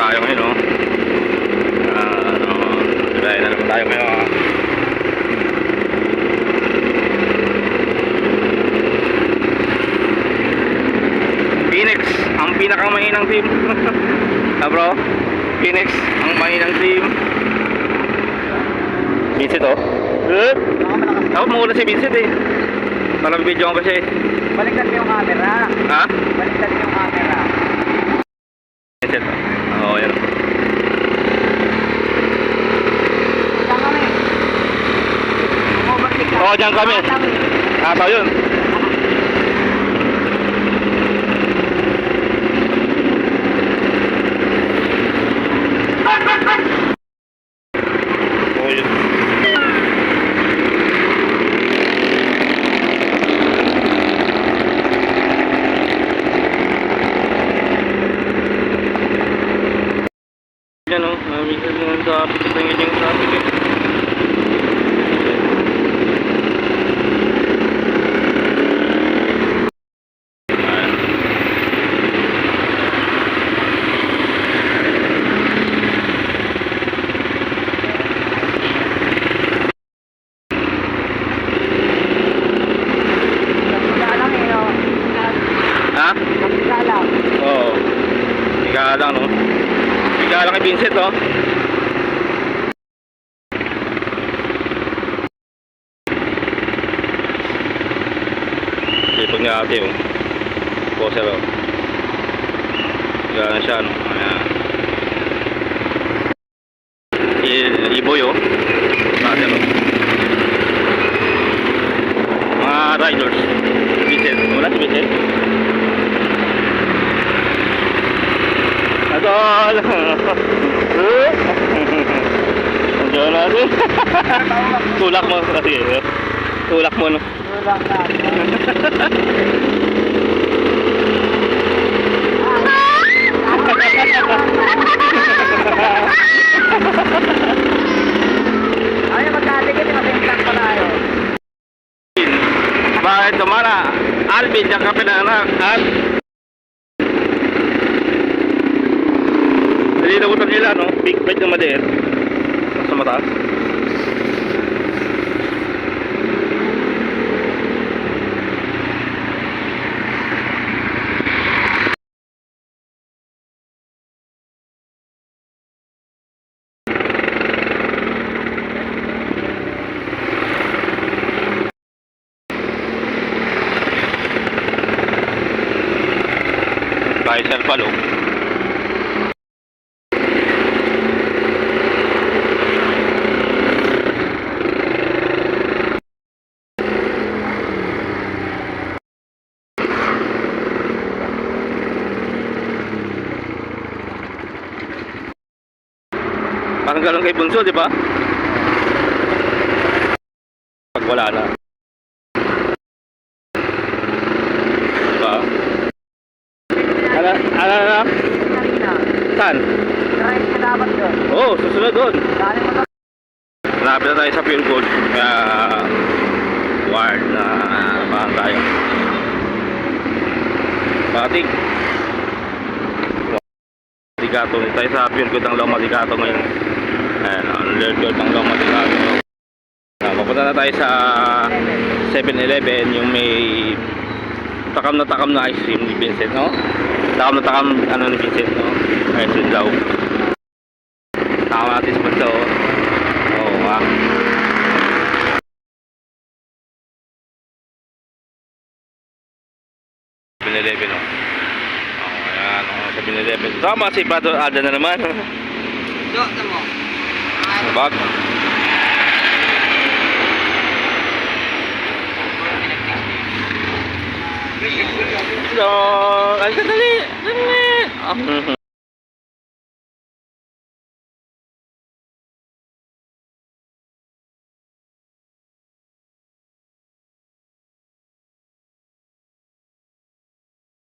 tayo ngayon, no? Biyahe na naman tayo ngayon. Phoenix, ang pinakamainang team. Bro? Phoenix, ang mainang team. Vincent, oh. Good. Dapat maulan si Vincent, eh. Parang video ko siya, eh. Baliktad mo yung camera. Ha? Baliktad mo yung camera. Vincent, oh. Oo, yan. Saan kami? Overtake ka. Oo, dyan kami. Tama yun. Oo, yun. Yan, oh. Minsan naman sa pitit ng inyong traffic, eh. Ha? Oo. Higa lang, no? Higa lang kay Vincent, no? Sipag nga ate, oh. Poser, oh. Higa na siya, no? Ayan. Iboy, oh. Ate, no? Mga riders. Vincent. Wala si Vincent? Adol! Andiyan natin. Tulak mo kasi. Tulak mo, no? Tulak na. Ay, magkaligit. Mabintang pa tayo. Bakit tumara? Alvin, diyan ka pinanak. At nilinagutan nila, no? Big bite ng mader sa mataas. Kahit sir palo. Parang galong kay Bunso, di ba? Pag wala na. Diba? Ano? Saan? Drive ka dapat yun. Oo, susunod doon. Dali mo na. Malapit na tayo sa fuel gold. Kaya wired na parang tayo. Batik. Madigato. Tayo sa fuel gold ng Long Madigato ngayon. Ayan, alert gold ng Long Madigato. Papunta na tayo sa 7-Eleven, yung may takam na ice cream ni Vincent, no? Takam na takam ano ni Vincent, no? Ice cream daw. Takam natin sa bansa, oh. Oo, nga. 7-Eleven, oh. Ayan, oh, 7-Eleven. Tama si Brother Alda na naman. Do, mo. Bag. So, ay, dali.